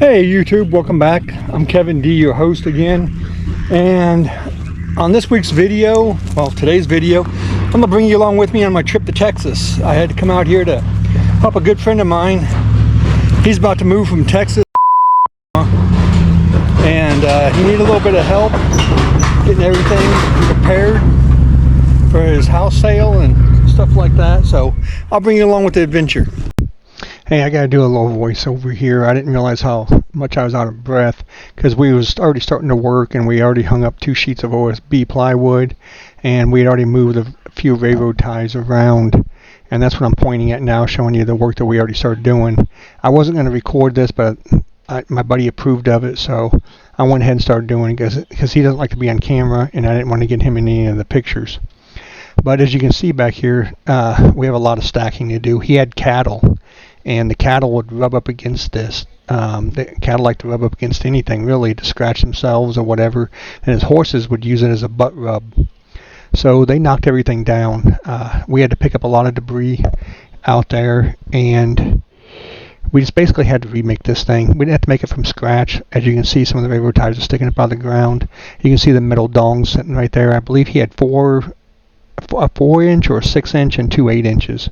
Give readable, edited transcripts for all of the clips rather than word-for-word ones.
Hey YouTube, welcome back. I'm Kevin D, your host again. And on this week's video, well, today's video, I'm gonna bring you along with me on my trip to Texas. I had to come out here to help a good friend of mine. He's about to move from Texas, and he needed a little bit of help getting everything prepared for his house sale and stuff like that. So I'll bring you along with the adventure. Hey, I gotta do a little voiceover here. I didn't realize how much I was out of breath because we was already starting to work, and we already hung up 2 sheets of OSB plywood, and we had already moved a few railroad ties around, and that's what I'm pointing at now, showing you the work that we already started doing. I wasn't going to record this, but my buddy approved of it, so I went ahead and started doing it because he doesn't like to be on camera, and I didn't want to get him in any of the pictures. But as you can see back here, we have a lot of stacking to do. He had cattle, and the cattle would rub up against this. The cattle like to rub up against anything really to scratch themselves or whatever, and his horses would use it as a butt rub. So they knocked everything down. We had to pick up a lot of debris out there, and we just basically had to remake this thing. We didn't have to make it from scratch. As you can see, some of the railroad ties are sticking up out of the ground. You can see the metal dongs sitting right there. I believe he had a 4-inch or a 6-inch and 2 8-inches.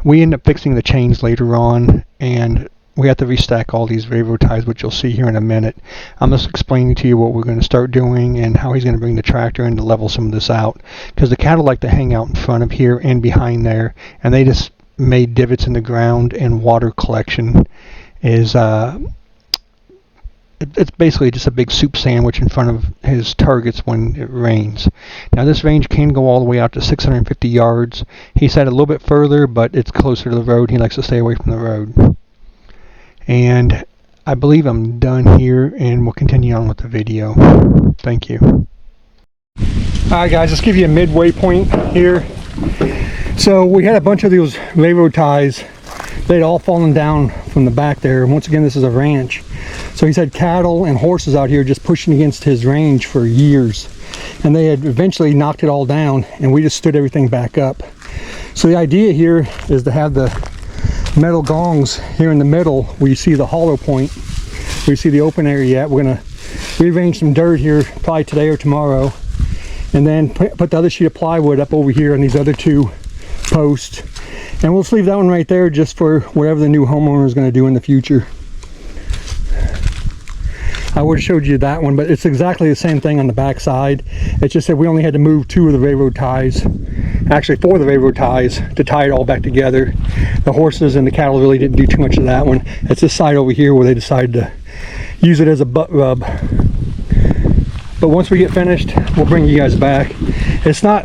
We end up fixing the chains later on, and we have to restack all these railroad ties, which you'll see here in a minute. I'm just explaining to you what we're going to start doing and how he's going to bring the tractor in to level some of this out, because the cattle like to hang out in front of here and behind there, and they just made divots in the ground, and water collection is it's basically just a big soup sandwich in front of his targets when it rains. Now this range can go all the way out to 650 yards. He said a little bit further, but it's closer to the road. He likes to stay away from the road. And I believe I'm done here, and we'll continue on with the video. Thank you. Alright guys, let's give you a midway point here. So we had a bunch of those railroad ties. They'd all fallen down from the back there. And once again, this is a ranch. So he's had cattle and horses out here just pushing against his range for years. And they had eventually knocked it all down, and we just stood everything back up. So the idea here is to have the metal gongs here in the middle where you see the hollow point, where you see the open area at. We're going to rearrange some dirt here probably today or tomorrow, and then put the other sheet of plywood up over here on these other 2 posts. And we'll just leave that one right there just for whatever the new homeowner is going to do in the future. I would have showed you that one, but it's exactly the same thing on the back side. It's just that we only had to move 2 of the railroad ties, actually 4 of the railroad ties, to tie it all back together. The horses and the cattle really didn't do too much of that one. It's this side over here where they decided to use it as a butt rub. But once we get finished, we'll bring you guys back. It's not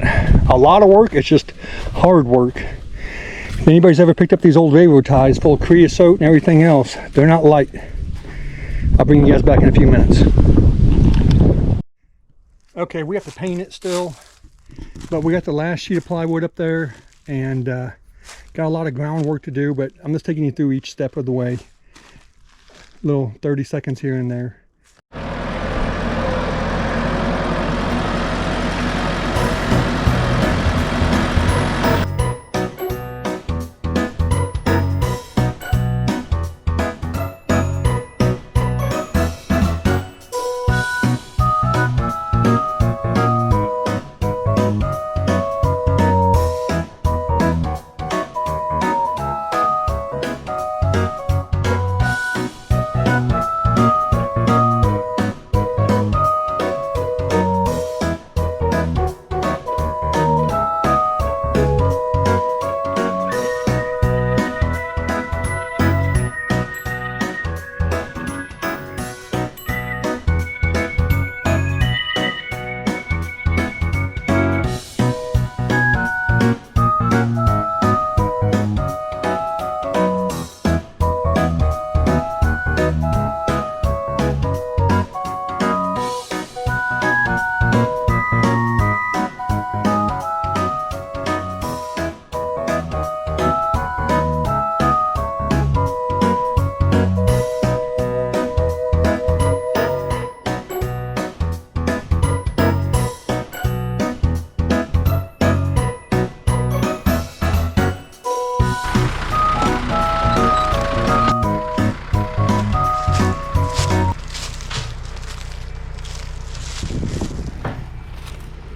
a lot of work, it's just hard work. If anybody's ever picked up these old railroad ties full of creosote and everything else, they're not light. I'll bring you guys back in a few minutes. Okay, we have to paint it still, but we got the last sheet of plywood up there, and got a lot of groundwork to do, but I'm just taking you through each step of the way. Little 30 seconds here and there.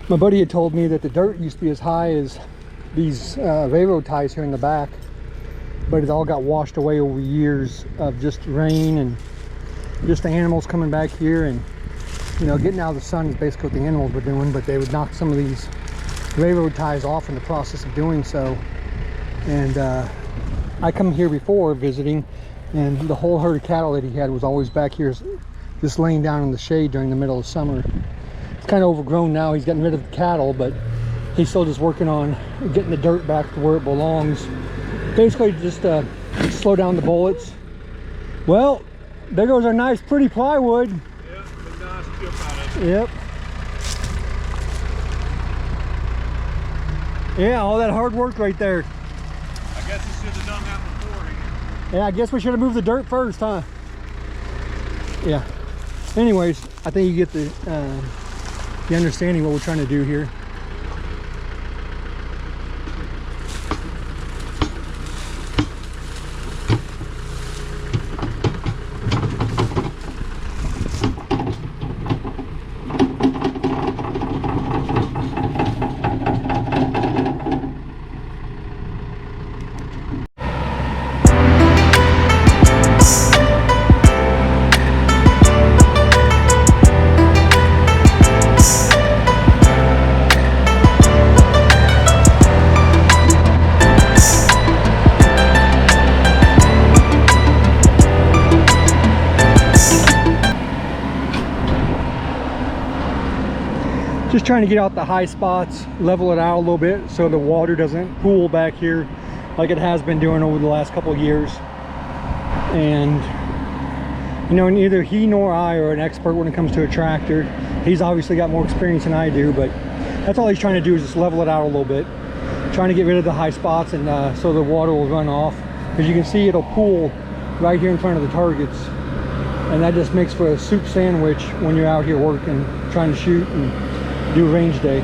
My buddy had told me that the dirt used to be as high as these railroad ties here in the back, but it all got washed away over years of just rain and just the animals coming back here, and you know, getting out of the sun is basically what the animals were doing, but they would knock some of these railroad ties off in the process of doing so. And I come here before visiting, and the whole herd of cattle that he had was always back here just laying down in the shade during the middle of summer. It's kind of overgrown now. He's getting rid of the cattle, but he's still just working on getting the dirt back to where it belongs. Basically just slow down the bullets. Well, there goes our nice pretty plywood. Yeah, the nice chip out of it. Yep. Yeah, all that hard work right there. I guess he should have done that before. Yeah, I guess we should have moved the dirt first, huh? Yeah. Anyways, I think you get the understanding what we're trying to do here. Just trying to get out the high spots, level it out a little bit so the water doesn't pool back here like it has been doing over the last couple of years. And you know, neither he nor I are an expert when it comes to a tractor. He's obviously got more experience than I do, but that's all he's trying to do is just level it out a little bit, trying to get rid of the high spots, and so the water will run off. As you can see, it'll pool right here in front of the targets, and that just makes for a soup sandwich when you're out here working, trying to shoot and do range day.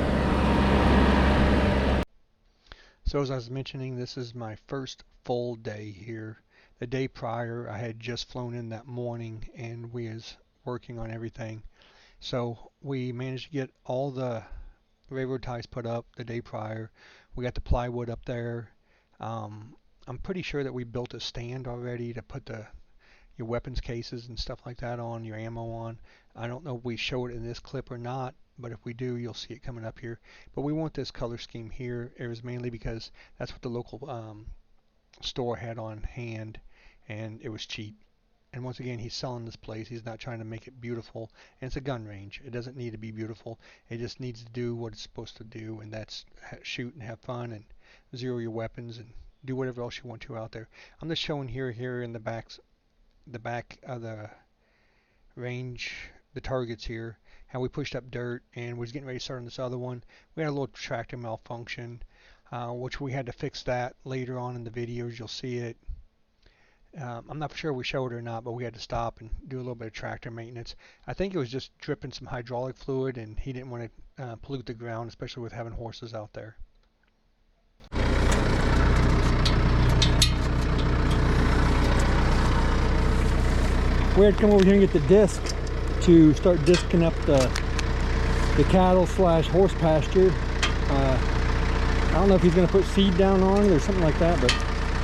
So as I was mentioning, this is my first full day here. The day prior, I had just flown in that morning and we was working on everything. So we managed to get all the railroad ties put up the day prior. We got the plywood up there. I'm pretty sure that we built a stand already to put your weapons cases and stuff like that on, your ammo on. I don't know if we show it in this clip or not, but if we do, you'll see it coming up here. But we want this color scheme here. It was mainly because that's what the local store had on hand, and it was cheap. And once again, he's selling this place. He's not trying to make it beautiful. And it's a gun range. It doesn't need to be beautiful. It just needs to do what it's supposed to do, and that's shoot and have fun and zero your weapons and do whatever else you want to out there. I'm just showing here in the back of the range, the targets here, how we pushed up dirt and was getting ready to start on this other one. We had a little tractor malfunction, which we had to fix that later on in the videos. You'll see it. I'm not sure we showed it or not, but we had to stop and do a little bit of tractor maintenance. I think it was just dripping some hydraulic fluid, and he didn't want to pollute the ground, especially with having horses out there. We had to come over here and get the disc to start disking up the cattle / horse pasture. I don't know if he's going to put seed down on it or something like that, but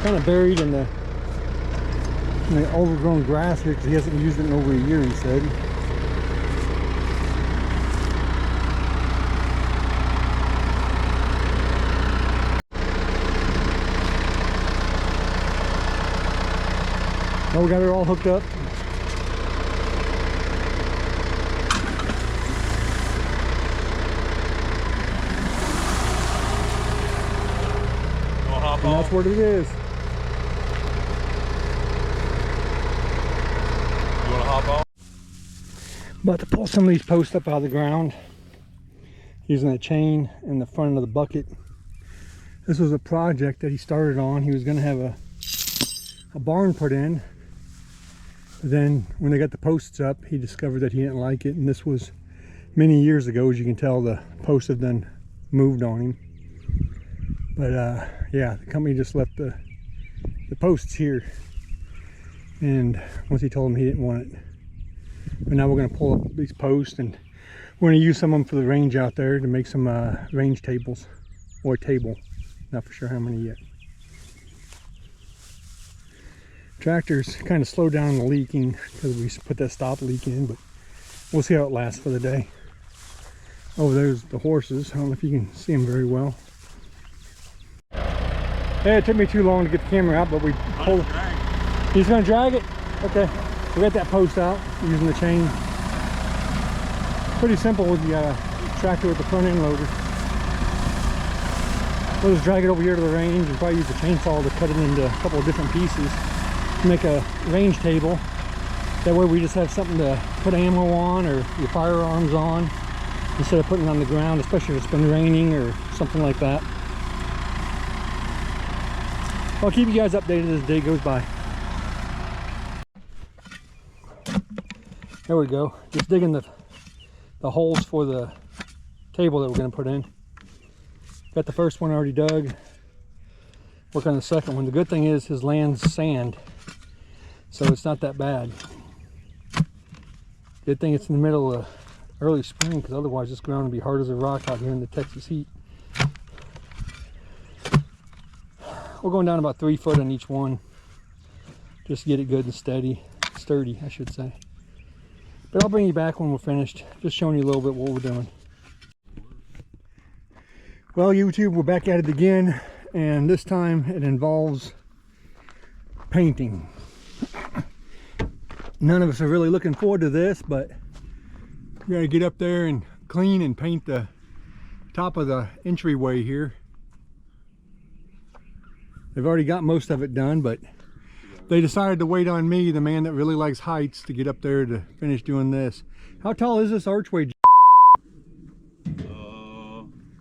kind of buried in the overgrown grass here because he hasn't used it in over a year, he said. Oh, we got her all hooked up. And that's what it is. You want to hop on? About to pull some of these posts up out of the ground using a chain in the front of the bucket. This was a project that he started on. He was going to have a barn put in. But then when they got the posts up, he discovered that he didn't like it. And this was many years ago. As you can tell, the posts have done moved on him. But yeah, the company just left the posts here, and once he told him he didn't want it. But now we're going to pull up these posts and We're going to use some of them for the range out there to make some range tables, or a table. Not for sure how many yet. Tractor's kind of slowed down the leaking because we put that stop leak in, but we'll see how it lasts for the day. Oh, there's the horses. I don't know if you can see them very well. Yeah, it took me too long to get the camera out, but we pulled. He's going to drag it? Okay. We got that post out using the chain. Pretty simple with the tractor with the front end loader. We'll just drag it over here to the range and probably use the chainsaw to cut it into a couple of different pieces. Make a range table. That way we just have something to put ammo on or your firearms on instead of putting it on the ground, especially if it's been raining or something like that. I'll keep you guys updated as the day goes by. There we go. Just digging the holes for the table that we're going to put in. Got the first one already dug. Work on the second one. The good thing is his land's sand, so it's not that bad. Good thing it's in the middle of early spring, because otherwise this ground would be hard as a rock out here in the Texas heat. We're going down about 3 foot on each one, just to get it good and sturdy, I should say. But I'll bring you back when we're finished, just showing you a little bit what we're doing. Well, YouTube, we're back at it again, and this time it involves painting. None of us are really looking forward to this, but we gotta get up there and clean and paint the top of the entryway here. They've already got most of it done, but they decided to wait on me, the man that really likes heights, to get up there to finish doing this. How tall is this archway?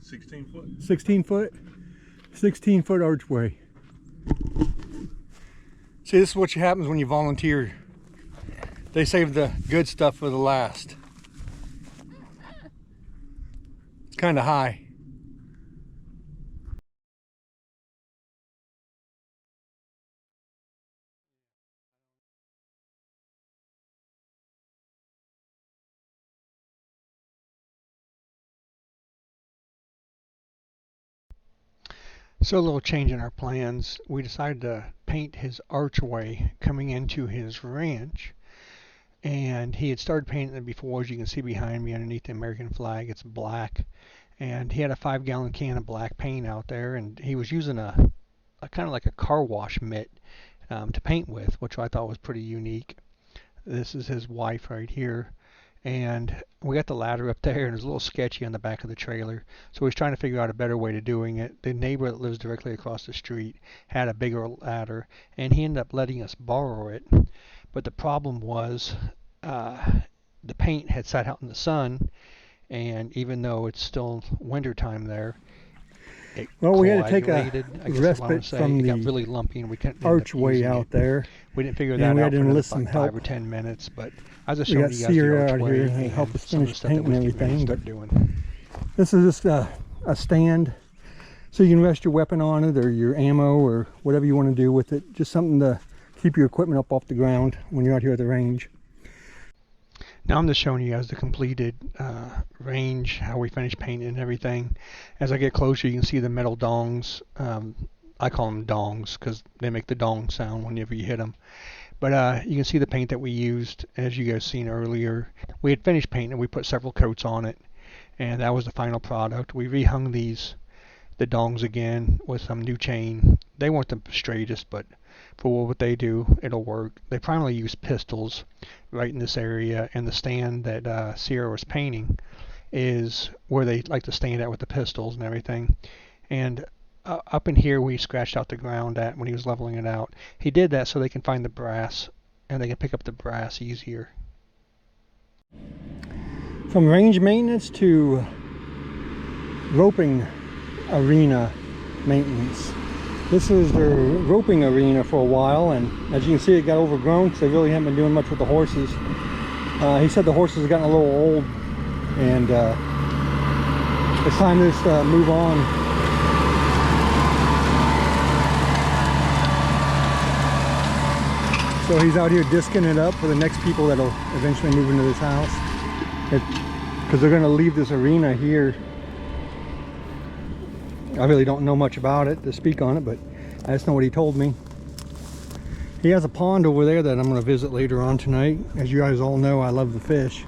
16 foot. 16 foot? 16 foot archway. See, this is what happens when you volunteer. They save the good stuff for the last. It's kind of high. So a little change in our plans. We decided to paint his archway coming into his ranch. And he had started painting it before, as you can see behind me underneath the American flag. It's black. And he had a 5-gallon can of black paint out there. And he was using a kind of like a car wash mitt to paint with, which I thought was pretty unique. This is his wife right here. And we got the ladder up there, and it's a little sketchy on the back of the trailer. So he's trying to figure out a better way to doing it. The neighbor that lives directly across the street had a bigger ladder, and he ended up letting us borrow it. But the problem was the paint had sat out in the sun, and even though it's still winter time there, we had to take a respite from the really lumpy, and we couldn't archway out there. We didn't figure that out for about 5 or 10 minutes, but I was just we showing got you guys Sierra the out archway here to and help us some of the finish stuff that painting we everything. But doing. this is just a stand, so you can rest your weapon on it, or your ammo, or whatever you want to do with it. Just something to keep your equipment up off the ground when you're out here at the range. Now I'm just showing you guys the completed range, how we finished painting and everything. As I get closer, you can see the metal dongs. I call them dongs because they make the dong sound whenever you hit them. But you can see the paint that we used, as you guys seen earlier. We had finished painting, we put several coats on it, and that was the final product. We rehung the dongs again with some new chain. They weren't the straightest, but for what they do, it'll work. They primarily use pistols right in this area, and the stand that Sierra was painting is where they like to stand at with the pistols and everything. And up in here we scratched out the ground at when he was leveling it out. He did that so they can find the brass, and they can pick up the brass easier. From range maintenance to roping arena maintenance. This is their roping arena for a while, and as you can see, it got overgrown because they really haven't been doing much with the horses. He said the horses have gotten a little old, and it's time to just move on. So he's out here disking it up for the next people that'll eventually move into this house. because they're going to leave this arena here. I really don't know much about it to speak on it, but I just know what he told me. He has a pond over there that I'm going to visit later on tonight. As you guys all know, I love the fish,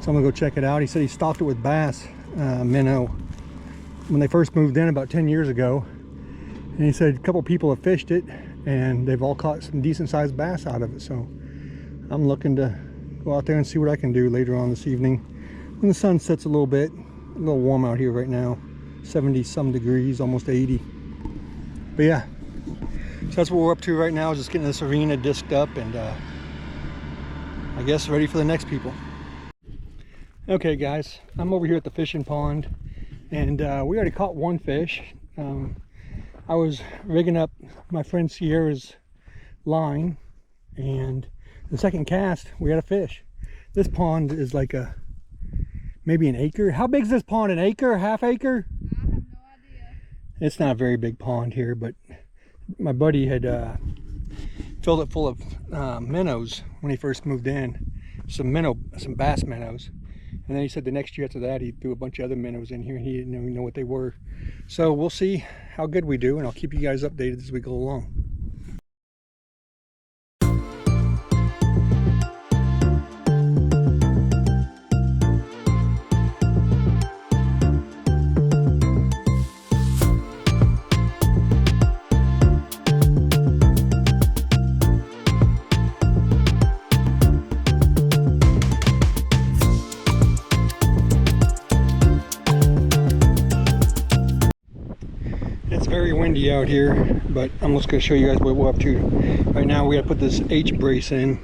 so I'm going to go check it out. He said he stocked it with bass, minnow, when they first moved in about 10 years ago. And he said a couple people have fished it and they've all caught some decent sized bass out of it. So I'm looking to go out there and see what I can do later on this evening when the sun sets a little bit. A little warm out here right now, 70 some degrees, almost 80. But yeah, so that's what we're up to right now, just getting this arena disked up and I guess ready for the next people. Okay guys, I'm over here at the fishing pond and we already caught one fish. I was rigging up my friend Sierra's line, and the second cast we had a fish. This pond is like maybe an acre. How big is this pond? An acre? Half acre? I have no idea. It's not a very big pond here, but my buddy had filled it full of minnows when he first moved in. Some bass minnows. And then he said the next year after that he threw a bunch of other minnows in here and he didn't even know what they were. So we'll see how good we do, and I'll keep you guys updated as we go along. It's very windy out here, but I'm just going to show you guys what we're up to. Right now we got to put this H brace in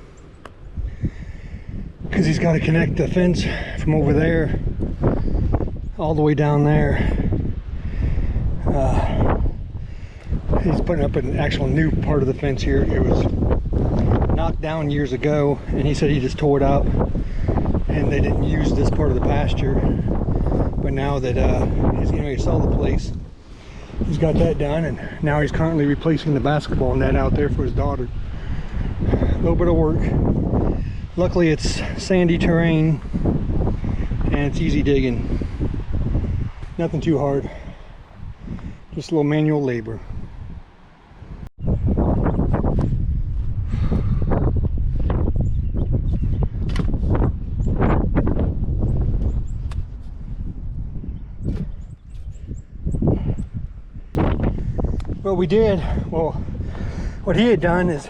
because he's got to connect the fence from over there all the way down there. He's putting up an actual new part of the fence here. It was knocked down years ago and he said he just tore it up and they didn't use this part of the pasture. But now that he's going to sell the place, he's got that done, and now he's currently replacing the basketball net out there for his daughter. A little bit of work. Luckily it's sandy terrain and it's easy digging. Nothing too hard. Just a little manual labor. What he had done is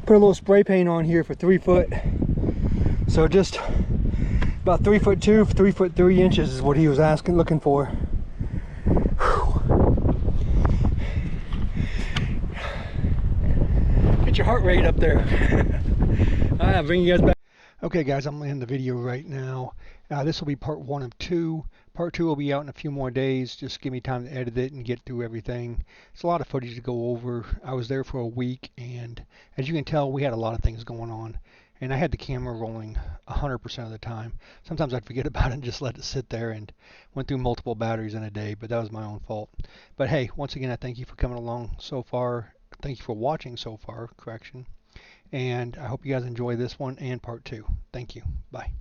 put a little spray paint on here for 3 foot. So just about 3'2", 3'3" is what he was looking for. Whew. Get your heart rate up there. I'll bring you guys back. Okay guys, I'm in the video right now. This will be part 1 of 2. Part 2 will be out in a few more days. Just give me time to edit it and get through everything. It's a lot of footage to go over. I was there for a week, and as you can tell, we had a lot of things going on. And I had the camera rolling 100% of the time. Sometimes I'd forget about it and just let it sit there, and went through multiple batteries in a day, but that was my own fault. But hey, once again, I thank you for coming along so far. Thank you for watching so far, correction. And I hope you guys enjoy this one and part 2. Thank you. Bye.